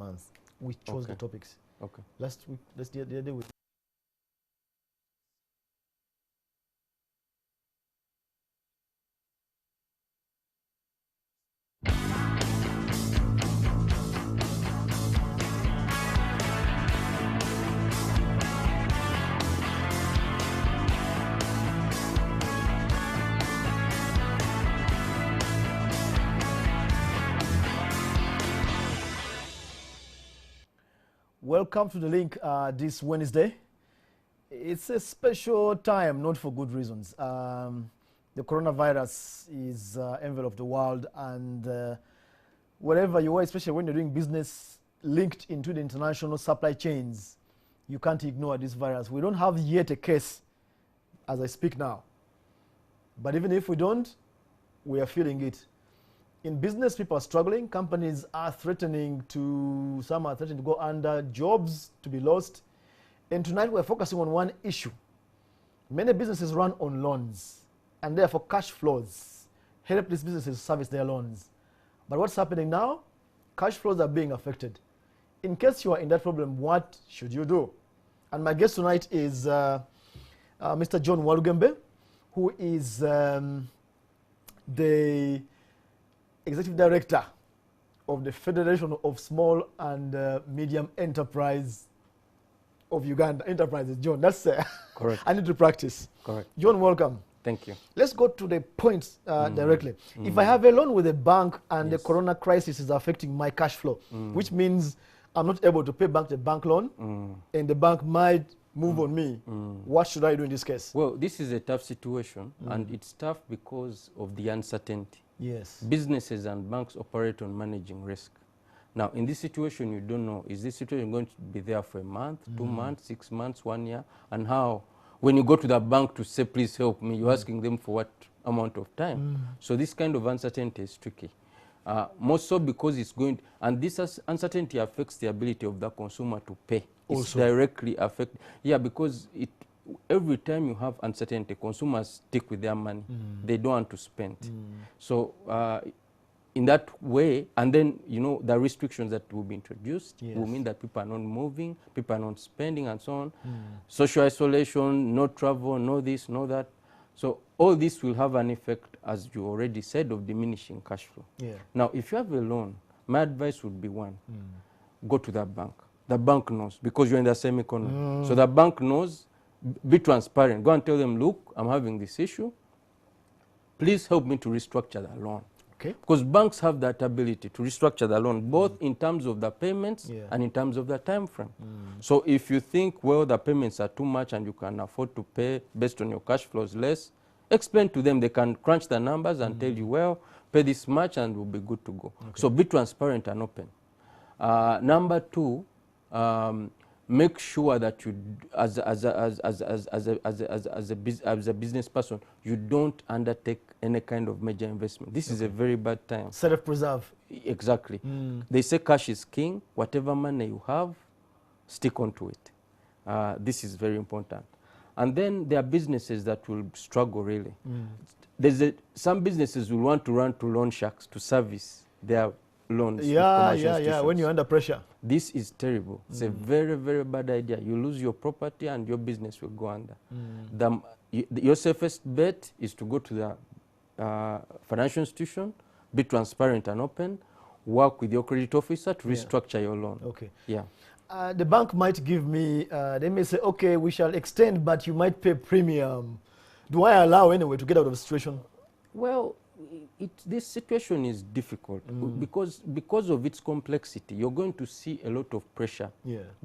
month. We chose the topics. Okay. Last week, the other day we welcome to the link this Wednesday. It's a special time, not for good reasons. The coronavirus is enveloped the world, and wherever you are, especially when you're doing business linked into the international supply chains, you can't ignore this virus. We don't have yet a case as I speak now. But even if we don't, we are feeling it. In business, people are struggling. Companies are threatening to, some are threatening to go under, jobs to be lost. And tonight we're focusing on one issue. Many businesses run on loans, and therefore cash flows help these businesses service their loans. But what's happening now? Cash flows are being affected. In case you are in that problem, what should you do? And my guest tonight is Mr. John Walugembe, who is the Executive Director of the Federation of Small and Medium Enterprise of Uganda. Enterprises, John, that's correct. I need to practice. Correct. John, welcome. Thank you. Let's go to the points directly. If I have a loan with a bank and the corona crisis is affecting my cash flow, which means I'm not able to pay back the bank loan, and the bank might move on me, what should I do in this case? Well, this is a tough situation, and it's tough because of the uncertainty. Yes. Businesses and banks operate on managing risk. Now, in this situation, you don't know, is this situation going to be there for a month, 2 months, 6 months, 1 year? And how, when you go to the bank to say, please help me, you're asking them for what amount of time? So this kind of uncertainty is tricky. More so because it's going to, and this uncertainty affects the ability of the consumer to pay. It's directly affect, because every time you have uncertainty, consumers stick with their money. They don't want to spend. So in that way, and then, the restrictions that will be introduced will mean that people are not moving, people are not spending, and so on. Social isolation, no travel, no this, no that. So all this will have an effect, as you already said, of diminishing cash flow. Now, if you have a loan, my advice would be one, go to the bank. The bank knows, because you're in the same economy. So the bank knows. Be transparent. Go and tell them, look, I'm having this issue. Please help me to restructure the loan. Okay. Because banks have that ability to restructure the loan, both in terms of the payments and in terms of the time frame. So if you think, well, the payments are too much and you can afford to pay based on your cash flows less, explain to them. They can crunch the numbers and tell you, well, pay this much and we'll be good to go. So be transparent and open. Number two, make sure that you, as a business person, you don't undertake any kind of major investment. This is a very bad time. Self-preserve. Exactly. They say cash is king. Whatever money you have, stick onto it. This is very important. And then there are businesses that will struggle really. Some businesses will want to run to loan sharks to service their loans. When you're under pressure. This is terrible. It's a very, very bad idea. You lose your property and your business will go under. Your safest bet is to go to the financial institution, be transparent and open, work with your credit officer to restructure your loan. Okay. Yeah. The bank might give me, they may say, okay, we shall extend, but you might pay premium. Do I allow anyway to get out of the situation? Well, this situation is difficult because of its complexity. You're going to see a lot of pressure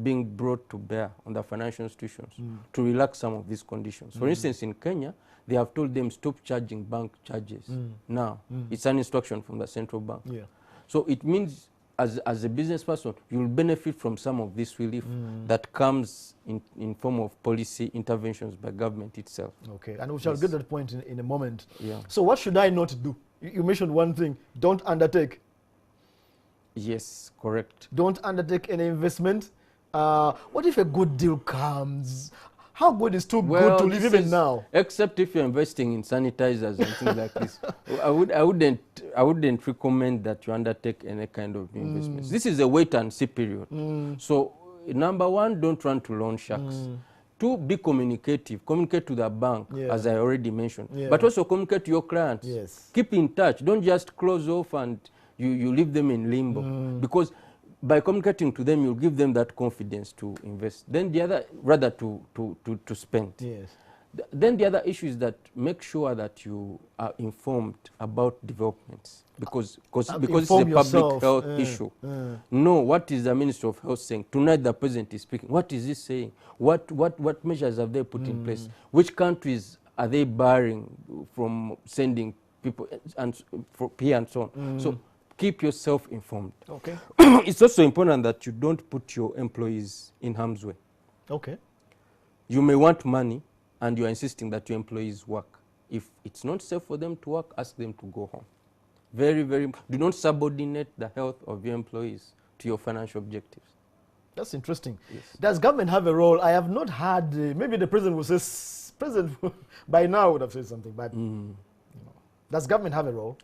being brought to bear on the financial institutions to relax some of these conditions. For instance, in Kenya, they have told them stop charging bank charges. Now, it's an instruction from the central bank. So it means as a business person, you'll benefit from some of this relief that comes in form of policy interventions by government itself. Okay, and we shall get to that point in a moment. Yeah. So what should I not do? You mentioned one thing, don't undertake. Yes, correct. Don't undertake any investment. What if a good deal comes? How good is too Well, good to live even now? Except if you're investing in sanitizers and things like this. I wouldn't recommend that you undertake any kind of investments. This is a wait and see period. So number one, don't run to loan sharks. Two, be communicative. Communicate to the bank, as I already mentioned. But also communicate to your clients. Yes. Keep in touch. Don't just close off and you leave them in limbo. Because by communicating to them, you'll give them that confidence to invest. Then the other, rather to spend. Yes. Then the other issue is that make sure that you are informed about developments because it's a public health issue. Know what is the Minister of Health saying. Tonight the President is speaking. What is he saying? What measures have they put in place? Which countries are they barring from sending people and here and so on? So keep yourself informed. Okay. It's also important that you don't put your employees in harm's way. Okay. You may want money, and you are insisting that your employees work. If it's not safe for them to work, ask them to go home. Very, very, do not subordinate the health of your employees to your financial objectives. That's interesting. Yes. Does government have a role? I have not had, maybe the president will say, president by now would have said something, but does government have a role?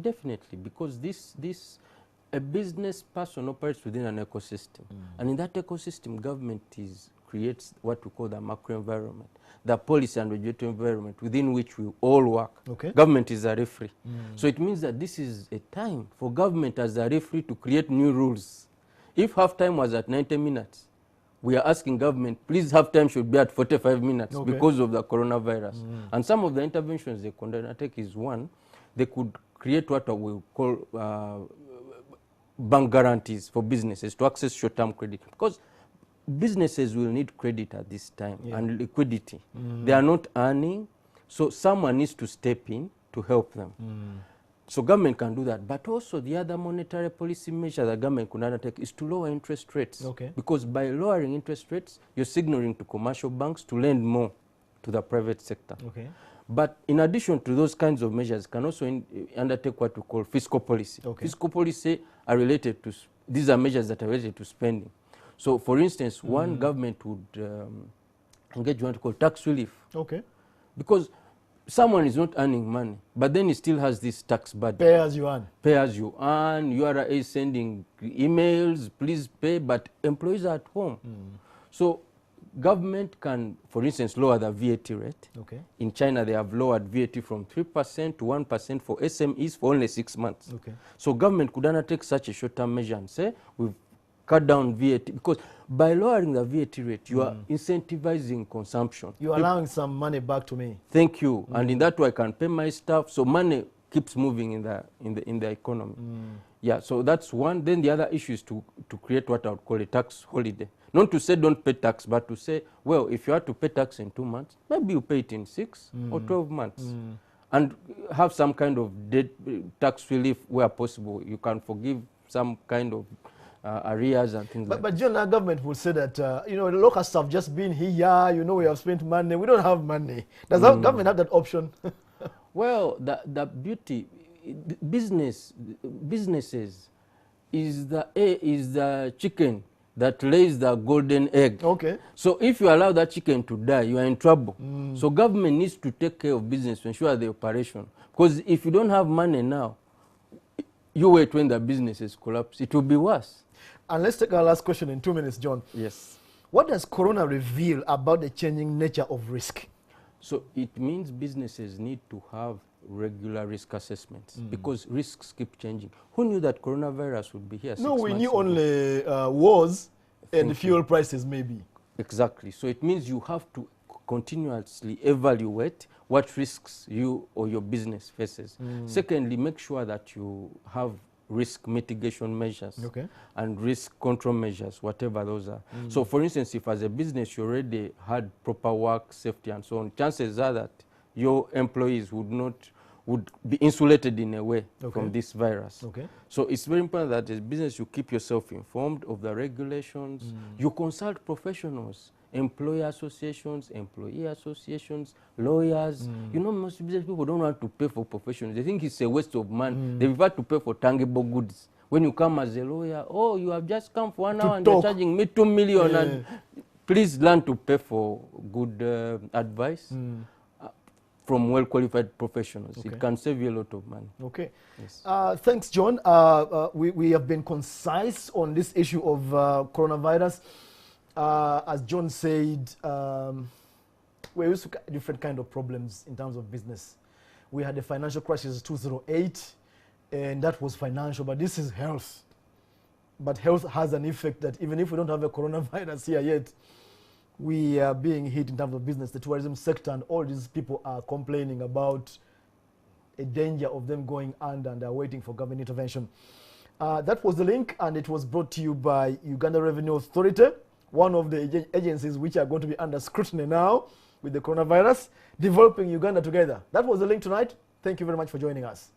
Definitely, because a business person operates within an ecosystem. And in that ecosystem, government creates what we call the macro environment, the policy and regulatory environment within which we all work. Okay. Government is a referee. So it means that this is a time for government as a referee to create new rules. If half time was at 90 minutes, we are asking government, please half time should be at 45 minutes because of the coronavirus. And some of the interventions they could undertake is one, they could create what we call bank guarantees for businesses to access short-term credit. Because businesses will need credit at this time and liquidity. They are not earning, so someone needs to step in to help them. So government can do that. But also the other monetary policy measure the government could undertake is to lower interest rates. Okay. Because by lowering interest rates, you're signaling to commercial banks to lend more to the private sector. Okay. But in addition to those kinds of measures, can also undertake what we call fiscal policy. Okay. Fiscal policy are related to, these are measures that are related to spending. So, for instance, one government would engage what we call tax relief. Okay. Because someone is not earning money, but then he still has this tax burden. Pay as you earn. Pay as you earn, URA is sending emails, please pay, but employees are at home. So, government can, for instance, lower the VAT rate. Okay. In China, they have lowered VAT from 3% to 1% for SMEs for only 6 months. Okay. So government could undertake such a short-term measure and say, we've cut down VAT, because by lowering the VAT rate, you are incentivizing consumption. You're allowing some money back to me. Thank you. And in that way, I can pay my staff. So money keeps moving in the economy. Yeah, so that's one. Then the other issue is to create what I would call a tax holiday. Not to say don't pay tax, but to say, well, if you have to pay tax in 2 months, maybe you pay it in 6 or 12 months. And have some kind of tax relief where possible. You can forgive some kind of arrears and things like that. But John, our government will say that, the local staff just been here, we have spent money, we don't have money. Does our government have that option? Well, the beauty, businesses is the chicken that lays the golden egg. Okay. So if you allow that chicken to die, you are in trouble. So government needs to take care of business to ensure the operation. Because if you don't have money now, you wait when the businesses collapse. It will be worse. And let's take our last question in 2 minutes, John. Yes. What does Corona reveal about the changing nature of risk? So it means businesses need to have regular risk assessments because risks keep changing. Who knew that coronavirus would be here? No, we knew only wars and fuel prices maybe. Exactly. So it means you have to continuously evaluate what risks you or your business faces. Secondly, make sure that you have risk mitigation measures and risk control measures, whatever those are. So for instance, if as a business you already had proper work safety and so on, chances are that your employees would be insulated in a way from this virus. So it's very important that as a business you keep yourself informed of the regulations, you consult professionals, employer associations, employee associations, lawyers. Most business people don't want to pay for professionals. They think it's a waste of money. They prefer to pay for tangible goods. When you come as a lawyer, oh, you have just come for 1 hour and you're charging me 2 million. And please learn to pay for good advice from well-qualified professionals. Okay. It can save you a lot of money. Okay. Yes. Thanks, John. We have been concise on this issue of coronavirus. As John said, we're used to different kind of problems in terms of business. We had the financial crisis 2008, and that was financial, but this is health. But health has an effect that even if we don't have a coronavirus here yet, we are being hit in terms of business. The tourism sector and all these people are complaining about a danger of them going under, and they're waiting for government intervention. That was the link, and it was brought to you by Uganda Revenue Authority, one of the agencies which are going to be under scrutiny now with the coronavirus, developing Uganda together. That was the link tonight. Thank you very much for joining us.